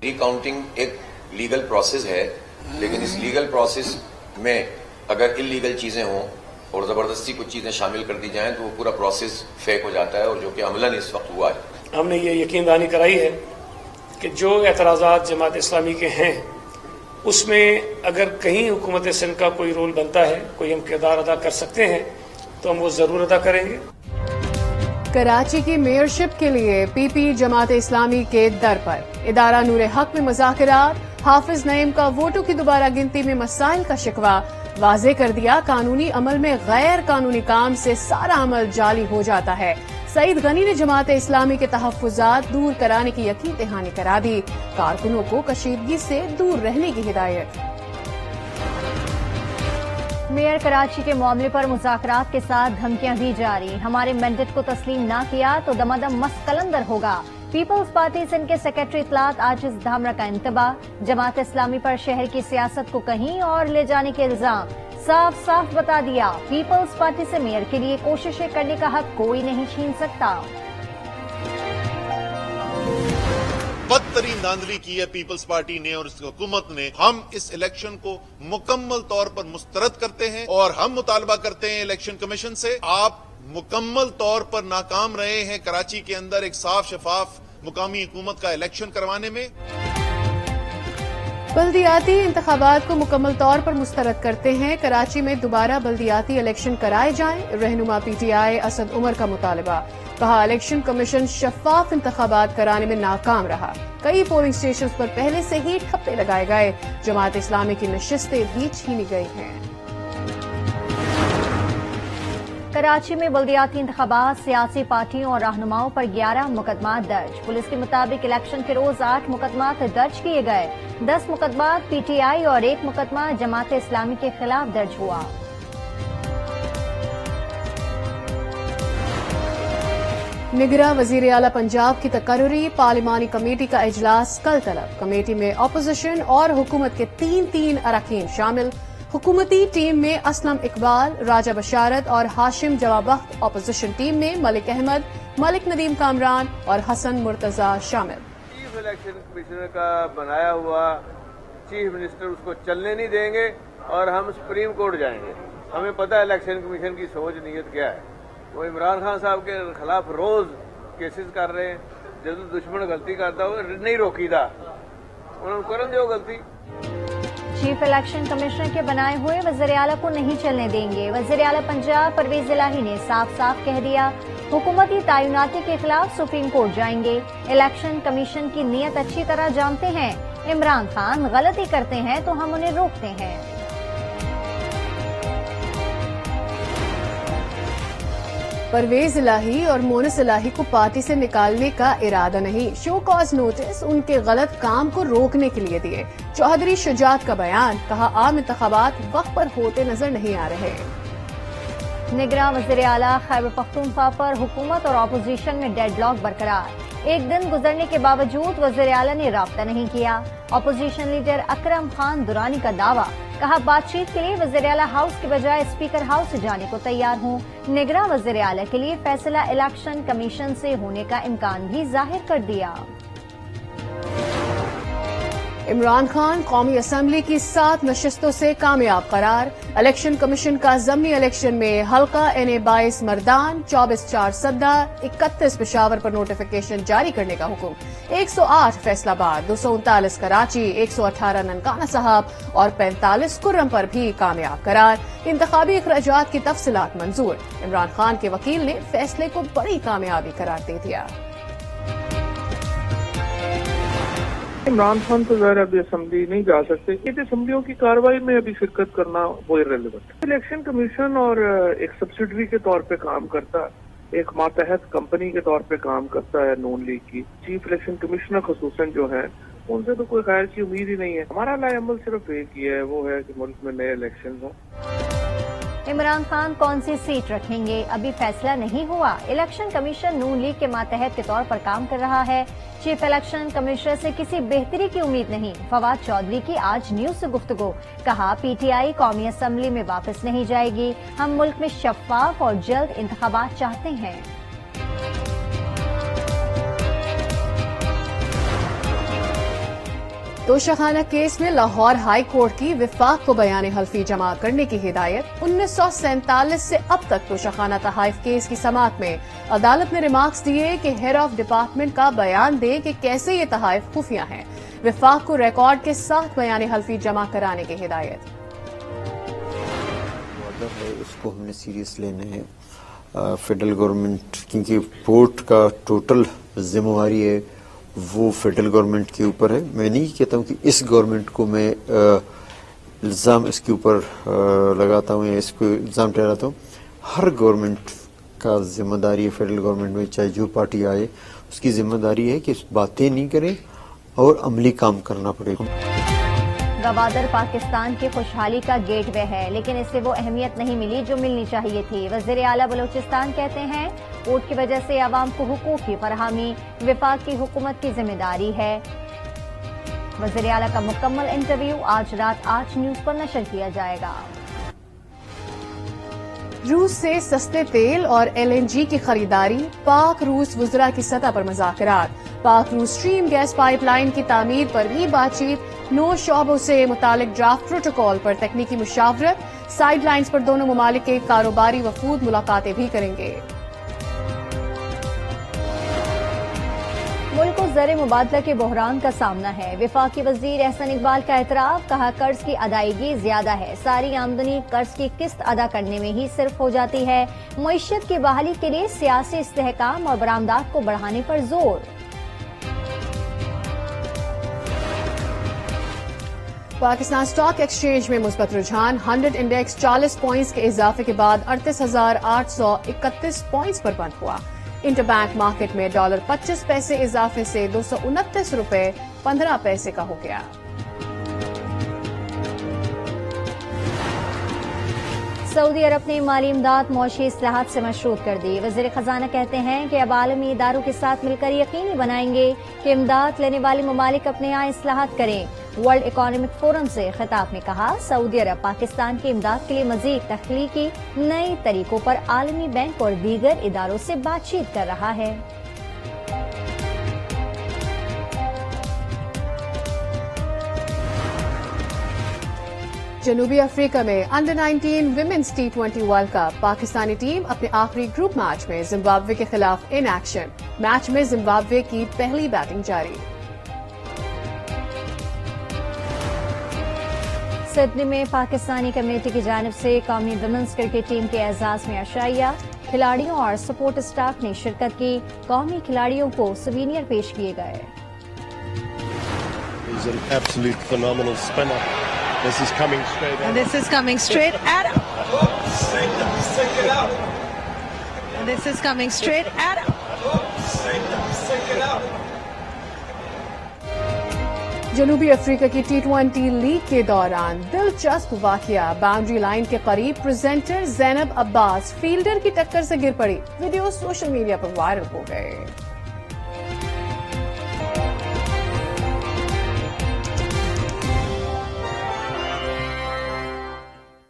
ری counting ایک legal process ہے، لیکن اس لیگل پروسیس میں اگر انلیگل چیزیں ہوں اور زبردستی کچھ چیزیں شامل کر دی جائیں تو وہ پورا پروسیس فیک ہو جاتا ہے، اور جو کہ عملاً اس وقت ہوا ہے۔ ہم نے یہ یقین دہانی کرائی ہے کہ جو اعتراضات جماعت اسلامی کے ہیں اس میں اگر کہیں حکومت سندھ کا کوئی رول بنتا ہے، کوئی ہم کردار ادا کر سکتے ہیں تو ہم وہ ضرور ادا کریں گے۔ کراچی کی میئرشپ کے لیے پی پی جماعت اسلامی کے در پر، ادارہ نور حق میں مذاکرات، حافظ نعیم کا ووٹوں کی دوبارہ گنتی میں مسائل کا شکوہ، واضح کر دیا قانونی عمل میں غیر قانونی کام سے سارا عمل جعلی ہو جاتا ہے۔ سعید غنی نے جماعت اسلامی کے تحفظات دور کرانے کی یقین دہانی کرا دی، کارکنوں کو کشیدگی سے دور رہنے کی ہدایت۔ میئر کراچی کے معاملے پر مذاکرات کے ساتھ دھمکیاں دی جاری، ہمارے مینڈیٹ کو تسلیم نہ کیا تو دمادم مست قلندر ہوگا۔ پیپلز پارٹی سندھ کے سیکرٹری اطلاعات عاجز دھامرا کا انتباہ، جماعت اسلامی پر شہر کی سیاست کو کہیں اور لے جانے کے الزام، صاف صاف بتا دیا پیپلز پارٹی سے میئر کے لیے کوششیں کرنے کا حق کوئی نہیں چھین سکتا۔ بدترین دھاندلی کی ہے پیپلز پارٹی نے اور اس حکومت نے۔ ہم اس الیکشن کو مکمل طور پر مسترد کرتے ہیں اور ہم مطالبہ کرتے ہیں الیکشن کمیشن سے، آپ مکمل طور پر ناکام رہے ہیں کراچی کے اندر ایک صاف شفاف مقامی حکومت کا الیکشن کروانے میں۔ بلدیاتی انتخابات کو مکمل طور پر مسترد کرتے ہیں، کراچی میں دوبارہ بلدیاتی الیکشن کرائے جائیں، رہنما P T I Asad Umar کا مطالبہ، کہا الیکشن کمیشن شفاف انتخابات کرانے میں ناکام رہا، کئی پولنگ اسٹیشنز پر پہلے سے ہی ٹھپے لگائے گئے، جماعت اسلامی کی نشستیں بھی چھینی گئی ہیں۔ کراچی میں بلدیاتی انتخابات، سیاسی پارٹیوں اور رہنماؤں پر 11 مقدمات درج، پولیس کے مطابق الیکشن کے روز 8 مقدمات درج کیے گئے، 10 مقدمات پی ٹی آئی اور 1 مقدمہ جماعت اسلامی کے خلاف درج ہوا۔ نگراں وزیر اعلی پنجاب کی تقرری، پارلیمانی کمیٹی کا اجلاس کل طلب، کمیٹی میں اپوزیشن اور حکومت کے تین اراکین شامل، حکومتی ٹیم میں اسلم اقبال، راجہ بشارت اور ہاشم جوابخت، اپوزیشن ٹیم میں ملک احمد، ملک ندیم کامران اور حسن مرتضی شامل۔ چیف الیکشن کمشنر کا بنایا ہوا چیف منسٹر اس کو چلنے نہیں دیں گے اور ہم سپریم کورٹ جائیں گے۔ ہمیں پتہ ہے الیکشن کمیشن کی سوچ نیت کیا ہے، وہ عمران خان صاحب کے خلاف روز کیسز کر رہے ہیں، جب دشمن غلطی کرتا ہو نہیں روکی تھا، انہوں نے کرن دیو غلطی۔ چیف الیکشن کمشنر کے بنائے ہوئے وزیر اعلیٰ کو نہیں چلنے دیں گے، وزیر اعلیٰ پنجاب پرویز الہی نے صاف صاف کہہ دیا حکومتی تعیناتی کے خلاف سپریم کورٹ جائیں گے، الیکشن کمیشن کی نیت اچھی طرح جانتے ہیں، عمران خان غلطی کرتے ہیں تو ہم انہیں روکتے ہیں۔ پرویز الہی اور مونس الہی کو پارٹی سے نکالنے کا ارادہ نہیں، شو کاز نوٹس ان کے غلط کام کو روکنے کے لیے دیے، چوہدری شجاعت کا بیان، کہا عام انتخابات وقت پر ہوتے نظر نہیں آ رہے۔ نگراں وزیر اعلیٰ خیبر پختونخوا پر حکومت اور اپوزیشن میں ڈیڈ لاک برقرار، ایک دن گزرنے کے باوجود وزیر اعلیٰ نے رابطہ نہیں کیا، اپوزیشن لیڈر اکرم خان درانی کا دعویٰ، کہا بات چیت کے لیے وزیر اعلیٰ ہاؤس کے بجائے اسپیکر ہاؤس سے جانے کو تیار ہوں، نگراں وزیر اعلیٰ کے لیے فیصلہ الیکشن کمیشن سے ہونے کا امکان بھی ظاہر کر دیا۔ عمران خان قومی اسمبلی کی 7 نشستوں سے کامیاب قرار، الیکشن کمیشن کا ضمنی الیکشن میں حلقہ NA-22 مردان، 24/4 سدہ، 31 پشاور پر نوٹیفیکیشن جاری کرنے کا حکم، 108 فیصل آباد، 239 کراچی، 118 ننکانہ صاحب اور 45 کرم پر بھی کامیاب قرار، انتخابی اخراجات کی تفصیلات منظور، عمران خان کے وکیل نے فیصلے کو بڑی کامیابی قرار دے دیا۔ عمران خان تو ظاہر ابھی اسمبلی نہیں جا سکتے، یہ اسمبلیوں کی کارروائی میں ابھی شرکت کرنا وہ ریلیونٹ۔ الیکشن کمیشن اور ایک سبسیڈری کے طور پہ کام کرتا ہے، ایک ماتحت کمپنی کے طور پہ کام کرتا ہے نون لیگ کی، چیف الیکشن کمشنر خصوصاً جو ہیں ان سے تو کوئی خیر کی امید ہی نہیں ہے۔ ہمارا لائے عمل صرف ایک ہی ہے، وہ ہے کہ ملک میں نئے الیکشن ہوں۔ عمران خان کون سی سیٹ رکھیں گے ابھی فیصلہ نہیں ہوا، الیکشن کمیشن نون لیگ کے ماتحت کے طور پر کام کر رہا ہے، چیف الیکشن کمشنر سے کسی بہتری کی امید نہیں، فواد چودھری کی آج نیوز سے گفتگو، کہا پی ٹی آئی قومی اسمبلی میں واپس نہیں جائے گی، ہم ملک میں شفاف اور جلد انتخابات چاہتے ہیں۔ توشخانہ کیس میں لاہور ہائی کورٹ کی وفاق کو بیان حلفی جمع کرنے کی ہدایت 1947 سے اب تک توشخانہ تحائف کیس کی سماعت میں عدالت نے ریمارکس دیے کہ ہیڈ آف ڈپارٹمنٹ کا بیان دے کہ کیسے یہ تحائف خفیہ ہیں. وفاق کو ریکارڈ کے ساتھ بیان حلفی جمع کرانے کی ہدایت. اس کو ہم نے سیریس لینا ہے. فیڈرل گورنمنٹ کیونکہ پورٹ کا ٹوٹل ذمہ داری ہے وہ فیڈرل گورنمنٹ کے اوپر ہے. میں نہیں کہتا ہوں کہ اس گورنمنٹ کو میں الزام اس کے اوپر لگاتا ہوں یا اس کو الزام ٹھہراتا ہوں. ہر گورنمنٹ کا ذمہ داری ہے فیڈرل گورنمنٹ میں چاہے جو پارٹی آئے اس کی ذمہ داری ہے کہ باتیں نہیں کریں اور عملی کام کرنا پڑے گا. گوادر پاکستان کی خوشحالی کا گیٹ وے ہے لیکن اسے وہ اہمیت نہیں ملی جو ملنی چاہیے تھی. وزیر اعلیٰ بلوچستان کہتے ہیں ووٹ کی وجہ سے عوام کو حقوق کی فراہمی وفاق کی حکومت کی ذمہ داری ہے. وزیر اعلیٰ کا مکمل انٹرویو آج رات 8 نیوز پر نشر کیا جائے گا. روس سے سستے تیل اور LNG کی خریداری، پاک روس وزراء کی سطح پر مذاکرات. پاک روس اسٹریم گیس پائپ لائن کی تعمیر پر بھی بات چیت. 9 شعبوں سے متعلق ڈرافٹ پروٹوکول پر تکنیکی مشاورت. سائیڈ لائنز پر دونوں ممالک کے کاروباری وفود ملاقاتیں بھی کریں گے. ملک کو زر مبادلہ کے بحران کا سامنا ہے. وفاقی وزیر احسن اقبال کا اعتراف، کہا قرض کی ادائیگی زیادہ ہے. ساری آمدنی قرض کی قسط ادا کرنے میں ہی صرف ہو جاتی ہے. معیشت کی بحالی کے لیے سیاسی استحکام اور برآمدات کو بڑھانے پر زور. پاکستان اسٹاک ایکسچینج میں مثبت رجحان. 100 انڈیکس 40 پوائنٹس کے اضافے کے بعد 38,831 پوائنٹس پر بند ہوا. انٹر بینک مارکیٹ میں ڈالر 25 پیسے اضافے سے 229 روپے 15 پیسے کا ہو گیا. سعودی عرب نے مالی امداد معاشی اصلاحات سے مشروط کر دی. وزیر خزانہ کہتے ہیں کہ اب عالمی اداروں کے ساتھ مل کر یقینی بنائیں گے کہ امداد لینے والے ممالک اپنے یہاں اصلاحات کریں. ورلڈ اکنامک فورم سے خطاب میں کہا سعودی عرب پاکستان کی امداد کے لیے مزید تخلیقی نئے طریقوں پر عالمی بینک اور دیگر اداروں سے بات چیت کر رہا ہے. جنوبی افریقہ میں under 19 women's T20 world cup. Pakistani team اپنے آخری گروپ میچ میں زمبابوے کے خلاف ان ایکشن. میچ میں زمبابوے کی پہلی بیٹنگ جاری. سڈنی میں پاکستانی کمیٹی کی جانب سے قومی ویمنز کرکٹ ٹیم کے اعزاز میں عشائیہ. کھلاڑیوں اور سپورٹ اسٹاف نے شرکت کی. قومی کھلاڑیوں کو سوینئر پیش کیے گئے. He's an absolute phenomenal spinner. This is coming straight and this is coming straight at him. And this is coming straight at him. جنوبی افریقہ کی T20 لیگ کے دوران دلچسپ واقعہ. باؤنڈری لائن کے قریب پریزنٹر زینب عباس فیلڈر کی ٹکر سے گر پڑی. ویڈیو سوشل میڈیا پر وائرل ہو گئے.